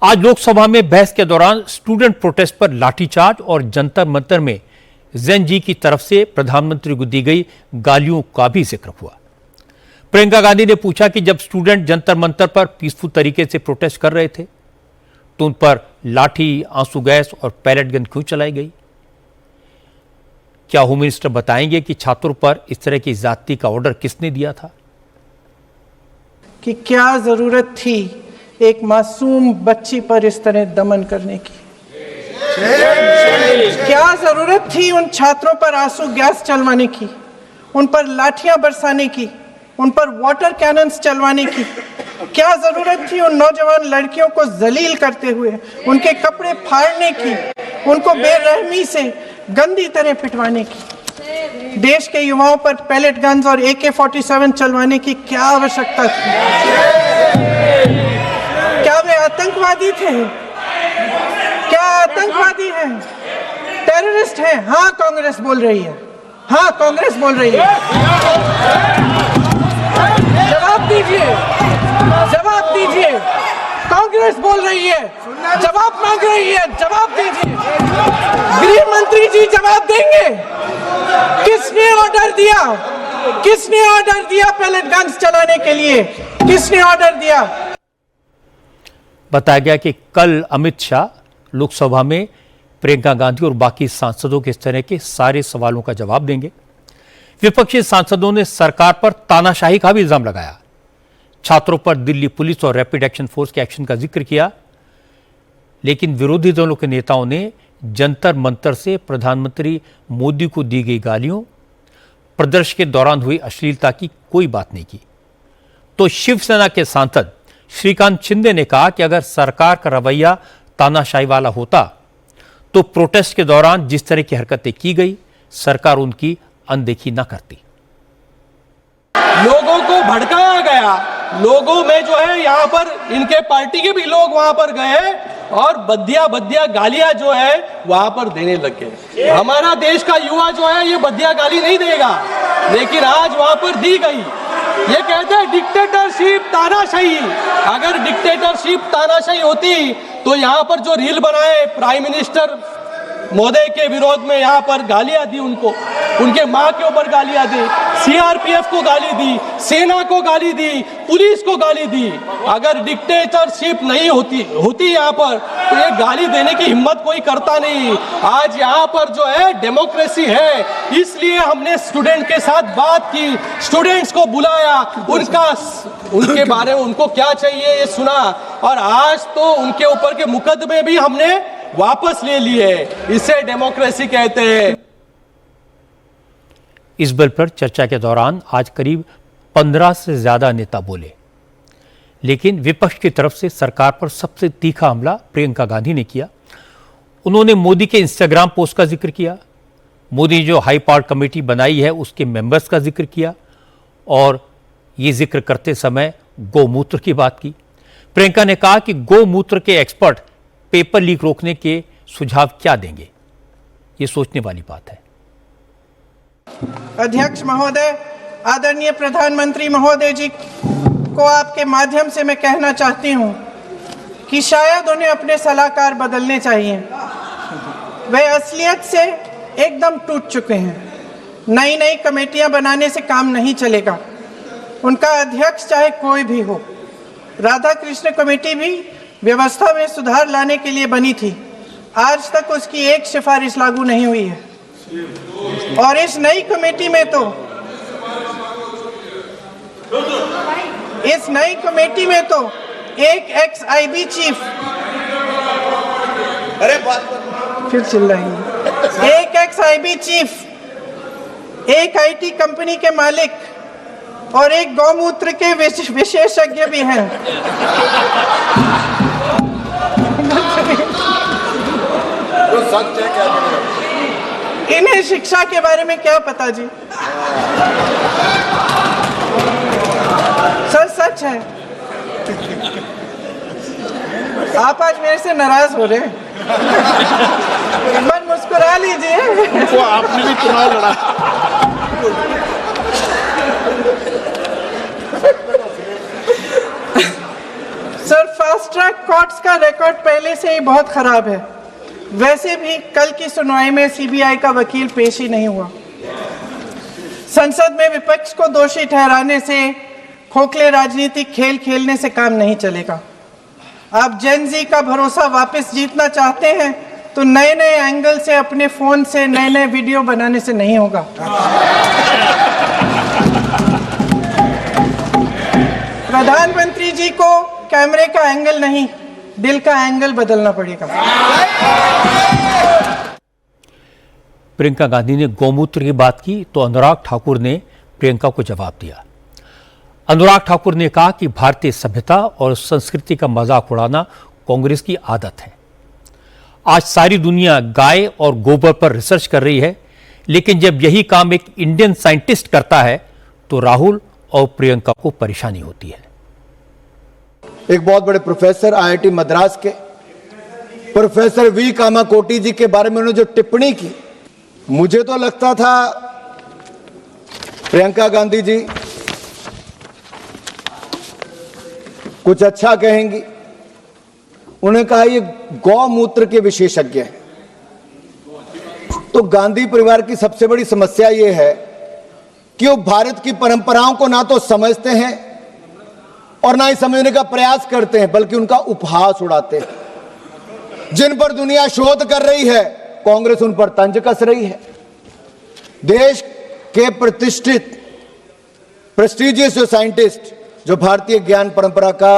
आज लोकसभा में बहस के दौरान स्टूडेंट प्रोटेस्ट पर लाठीचार्ज और जंतर मंतर में जेन जी की तरफ से प्रधानमंत्री को दी गई गालियों का भी जिक्र हुआ। प्रियंका गांधी ने पूछा कि जब स्टूडेंट जंतर मंतर पर पीसफुल तरीके से प्रोटेस्ट कर रहे थे तो उन पर लाठी, आंसू गैस और पैलेट गन क्यों चलाई गई? क्या होम मिनिस्टर बताएंगे कि छात्रों पर इस तरह की ज्यादती का ऑर्डर किसने दिया था? कि क्या जरूरत थी एक मासूम बच्ची पर इस तरह दमन करने की? क्या जरूरत थी उन छात्रों पर आंसू गैस चलवाने की, उन पर लाठियां बरसाने की, उन पर वाटर कैनन्स चलवाने की? क्या जरूरत थी उन नौजवान लड़कियों को जलील करते हुए उनके कपड़े फाड़ने की, उनको बेरहमी से गंदी तरह पिटवाने की? देश के युवाओं पर पैलेट गन्स और AK-47 चलवाने की क्या आवश्यकता थी? क्या वे आतंकवादी थे? क्या आतंकवादी हैं? टेररिस्ट हैं? हाँ, कांग्रेस बोल रही है। हाँ, कांग्रेस बोल रही है। जवाब दीजिए, जवाब दीजिए। कांग्रेस बोल रही है, जवाब मांग रही है, जवाब दीजिए। गृह मंत्री जी जवाब देंगे। किसने ऑर्डर दिया? किसने ऑर्डर दिया पैलेट गन्स चलाने के लिए? किसने ऑर्डर दिया? बताया गया कि कल अमित शाह लोकसभा में प्रियंका गांधी और बाकी सांसदों के इस तरह के सारे सवालों का जवाब देंगे। विपक्षी सांसदों ने सरकार पर तानाशाही का भी इल्जाम लगाया। छात्रों पर दिल्ली पुलिस और रैपिड एक्शन फोर्स के एक्शन का जिक्र किया, लेकिन विरोधी दलों के नेताओं ने जंतर मंतर से प्रधानमंत्री मोदी को दी गई गालियों, प्रदर्शन के दौरान हुई अश्लीलता की कोई बात नहीं की। तो शिवसेना के सांसद श्रीकांत शिंदे ने कहा कि अगर सरकार का रवैया तानाशाही वाला होता तो प्रोटेस्ट के दौरान जिस तरह की हरकतें की गई, सरकार उनकी अनदेखी न करती। लोगों को भड़काया गया, लोगों में जो है यहाँ पर इनके पार्टी के भी लोग वहां पर गए और बदिया गालियां जो है वहां पर देने लग गए। हमारा देश का युवा जो है ये बदिया गाली नहीं देगा, लेकिन आज वहां पर दी गई। ये कहते हैं डिक्टेटरशिप, तानाशाही। अगर डिक्टेटरशिप, तानाशाही होती तो यहाँ पर जो रील बनाए प्राइम मिनिस्टर महोदय के विरोध में यहाँ पर गालियां दी, उनको उनके मां के ऊपर गालियां दी, CRPF को गाली दी, सेना को गाली दी, पुलिस को गाली दी। अगर डिक्टेटरशिप नहीं होती यहाँ पर तो ये गाली देने की हिम्मत कोई करता नहीं। आज यहाँ पर जो है डेमोक्रेसी है, इसलिए हमने स्टूडेंट के साथ बात की, स्टूडेंट्स को बुलाया, उनके बारे में उनको क्या चाहिए ये सुना, और आज तो उनके ऊपर के मुकदमे भी हमने वापस ले लिए। इसे डेमोक्रेसी कहते हैं। इस बिल पर चर्चा के दौरान आज करीब 15 से ज्यादा नेता बोले, लेकिन विपक्ष की तरफ से सरकार पर सबसे तीखा हमला प्रियंका गांधी ने किया। उन्होंने मोदी के इंस्टाग्राम पोस्ट का जिक्र किया, मोदी ने जो हाई पावर कमेटी बनाई है उसके मेंबर्स का जिक्र किया, और ये जिक्र करते समय गौमूत्र की बात की। प्रियंका ने कहा कि गौमूत्र के एक्सपर्ट पेपर लीक रोकने के सुझाव क्या देंगे, ये सोचने वाली बात है। अध्यक्ष महोदय, आदरणीय प्रधानमंत्री महोदय जी को आपके माध्यम से मैं कहना चाहती हूं कि शायद उन्हें अपने सलाहकार बदलने चाहिए। वे असलियत से एकदम टूट चुके हैं। नई नई कमेटियां बनाने से काम नहीं चलेगा। उनका अध्यक्ष चाहे कोई भी हो, राधा कृष्ण कमेटी भी व्यवस्था में सुधार लाने के लिए बनी थी। आज तक उसकी एक सिफारिश लागू नहीं हुई है, और इस नई कमेटी में तो एक ex-IB चीफ, फिर चिल्लाएंगे, एक ex-IB चीफ, एक IT कंपनी के मालिक और एक गौमूत्र के विशेषज्ञ भी हैं। तो सच है क्या? इन्हें शिक्षा के बारे में क्या पता जी? सच है। आप आज मेरे से नाराज हो रहे हैं? मन मुस्कुरा लीजिए। वो आपने भी चुनाव लड़ा। सर फास्ट ट्रैक कोर्ट्स का रिकॉर्ड पहले से ही बहुत खराब है। वैसे भी कल की सुनवाई में सीबीआई का वकील पेश ही नहीं हुआ। संसद में विपक्ष को दोषी ठहराने से, खोखले राजनीतिक खेल खेलने से काम नहीं चलेगा। आप जेन जी का भरोसा वापस जीतना चाहते हैं तो नए नए एंगल से, अपने फोन से नए नए वीडियो बनाने से नहीं होगा। प्रधानमंत्री जी को कैमरे का एंगल नहीं, दिल का एंगल बदलना पड़ेगा। प्रियंका गांधी ने गौमूत्र की बात की तो अनुराग ठाकुर ने प्रियंका को जवाब दिया। अनुराग ठाकुर ने कहा कि भारतीय सभ्यता और संस्कृति का मजाक उड़ाना कांग्रेस की आदत है। आज सारी दुनिया गाय और गोबर पर रिसर्च कर रही है, लेकिन जब यही काम एक इंडियन साइंटिस्ट करता है तो राहुल और प्रियंका को परेशानी होती है। एक बहुत बड़े प्रोफेसर आईआईटी मद्रास के प्रोफेसर वी कामाकोटी जी के बारे में उन्होंने जो टिप्पणी की, मुझे तो लगता था प्रियंका गांधी जी कुछ अच्छा कहेंगी। उन्होंने कहा ये गौमूत्र के विशेषज्ञ हैं। तो गांधी परिवार की सबसे बड़ी समस्या ये है कि वो भारत की परंपराओं को ना तो समझते हैं और ना ही समझने का प्रयास करते हैं, बल्कि उनका उपहास उड़ाते हैं। जिन पर दुनिया शोध कर रही है, कांग्रेस उन पर तंज कस रही है। देश के प्रतिष्ठित प्रेस्टिजियस जो साइंटिस्ट जो भारतीय ज्ञान परंपरा का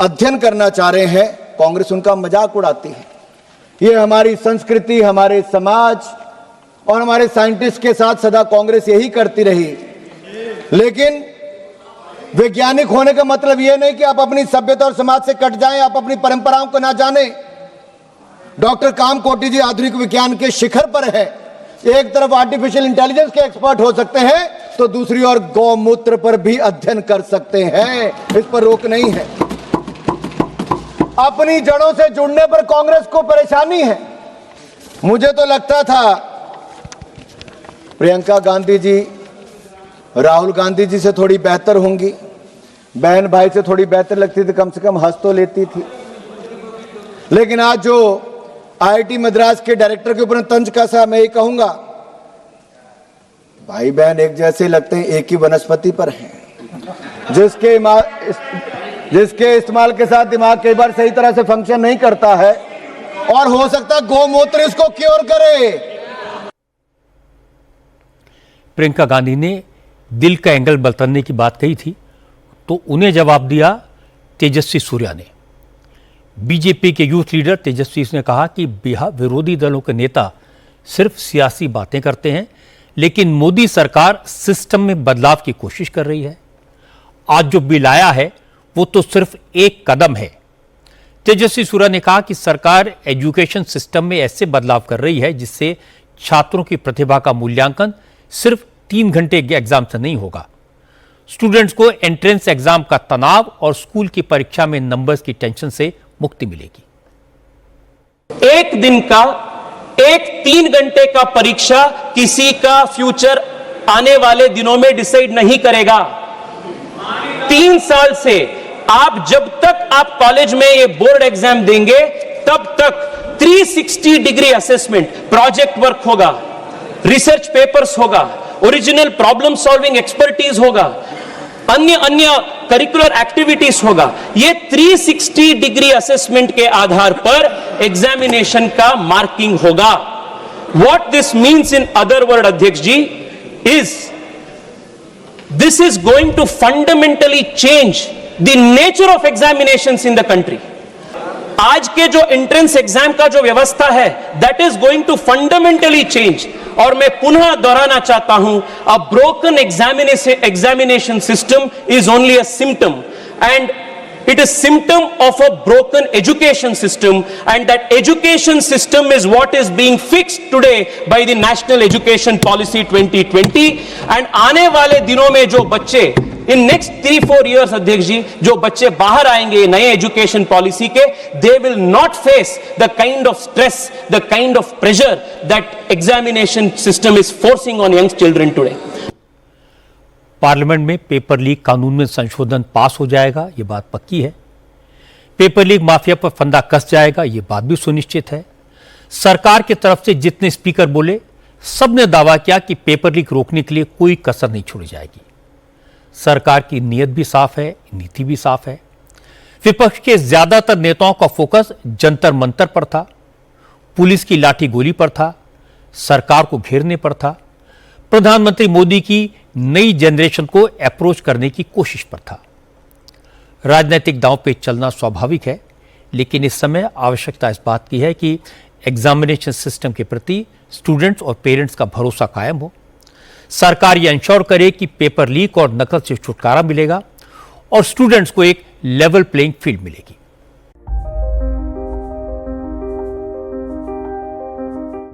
अध्ययन करना चाह रहे हैं, कांग्रेस उनका मजाक उड़ाती है। ये हमारी संस्कृति, हमारे समाज और हमारे साइंटिस्ट के साथ सदा कांग्रेस यही करती रही। लेकिन वैज्ञानिक होने का मतलब यह नहीं कि आप अपनी सभ्यता और समाज से कट जाएं, आप अपनी परंपराओं को ना जाने। डॉक्टर कामकोटी जी आधुनिक विज्ञान के शिखर पर है। एक तरफ आर्टिफिशियल इंटेलिजेंस के एक्सपर्ट हो सकते हैं तो दूसरी ओर गौमूत्र पर भी अध्ययन कर सकते हैं, इस पर रोक नहीं है। अपनी जड़ों से जुड़ने पर कांग्रेस को परेशानी है। मुझे तो लगता था प्रियंका गांधी जी राहुल गांधी जी से थोड़ी बेहतर होंगी, बहन भाई से थोड़ी बेहतर लगती थी, कम से कम हंस तो लेती थी। लेकिन आज जो आईआईटी मद्रास के डायरेक्टर के ऊपर तंज कसा, मैं ये कहूंगा भाई बहन एक जैसे लगते हैं, एक ही वनस्पति पर हैं। जिसके इस्तेमाल के साथ दिमाग कई बार सही तरह से फंक्शन नहीं करता है और हो सकता है गौमूत्र इसको क्योर करे। प्रियंका गांधी ने दिल का एंगल बदलने की बात कही थी तो उन्हें जवाब दिया तेजस्वी सूर्या ने। बीजेपी के यूथ लीडर तेजस्वी ने कहा कि बिहार विरोधी दलों के नेता सिर्फ सियासी बातें करते हैं, लेकिन मोदी सरकार सिस्टम में बदलाव की कोशिश कर रही है। आज जो बिल आया है वो तो सिर्फ एक कदम है। तेजस्वी सूर्या ने कहा कि सरकार एजुकेशन सिस्टम में ऐसे बदलाव कर रही है जिससे छात्रों की प्रतिभा का मूल्यांकन सिर्फ 3 घंटे के एग्जाम से नहीं होगा। स्टूडेंट्स को एंट्रेंस एग्जाम का तनाव और स्कूल की परीक्षा में नंबर्स की टेंशन से मुक्ति मिलेगी। एक दिन का, एक 3 घंटे का परीक्षा किसी का फ्यूचर आने वाले दिनों में डिसाइड नहीं करेगा। 3 साल से आप जब तक आप कॉलेज में ये बोर्ड एग्जाम देंगे तब तक 360 डिग्री असेसमेंट, प्रोजेक्ट वर्क होगा, रिसर्च पेपर्स होगा, ओरिजिनल प्रॉब्लम सॉल्विंग एक्सपर्टीज होगा, अन्य करिकुलर एक्टिविटीज होगा। ये 360 डिग्री असेसमेंट के आधार पर एग्जामिनेशन का मार्किंग होगा। What this means in other word अध्यक्ष ji is this is going to fundamentally change the nature of examinations in the country. आज के जो एंट्रेंस एग्जाम का जो व्यवस्था है that is going to fundamentally change. और मैं पुनः दोहराना चाहता हूं, a broken examination system is only a symptom and it is symptom of a broken education system, and that education system is what is being fixed today by the National Education Policy 2020। and आने वाले दिनों में जो बच्चे in next 3-4 years अध्यक्ष जी जो बच्चे बाहर आएंगे नए एजुकेशन पॉलिसी के, they will not face the kind of stress, the kind of pressure that examination system is forcing on young children today। Parliament में पेपर लीक कानून में संशोधन पास हो जाएगा, ये बात पक्की है। पेपर लीक माफिया पर फंदा कस जाएगा, यह बात भी सुनिश्चित है। सरकार की तरफ से जितने स्पीकर बोले, सबने दावा किया कि पेपर लीक रोकने के लिए कोई कसर नहीं छोड़ी जाएगी। सरकार की नीयत भी साफ है, नीति भी साफ है। विपक्ष के ज्यादातर नेताओं का फोकस जंतर मंतर पर था, पुलिस की लाठी गोली पर था, सरकार को घेरने पर था, प्रधानमंत्री मोदी की नई जनरेशन को अप्रोच करने की कोशिश पर था। राजनीतिक दांव पे चलना स्वाभाविक है, लेकिन इस समय आवश्यकता इस बात की है कि एग्जामिनेशन सिस्टम के प्रति स्टूडेंट्स और पेरेंट्स का भरोसा कायम हो। सरकार यह इंश्योर करे कि पेपर लीक और नकल से छुटकारा मिलेगा और स्टूडेंट्स को एक लेवल प्लेइंग फील्ड मिलेगी।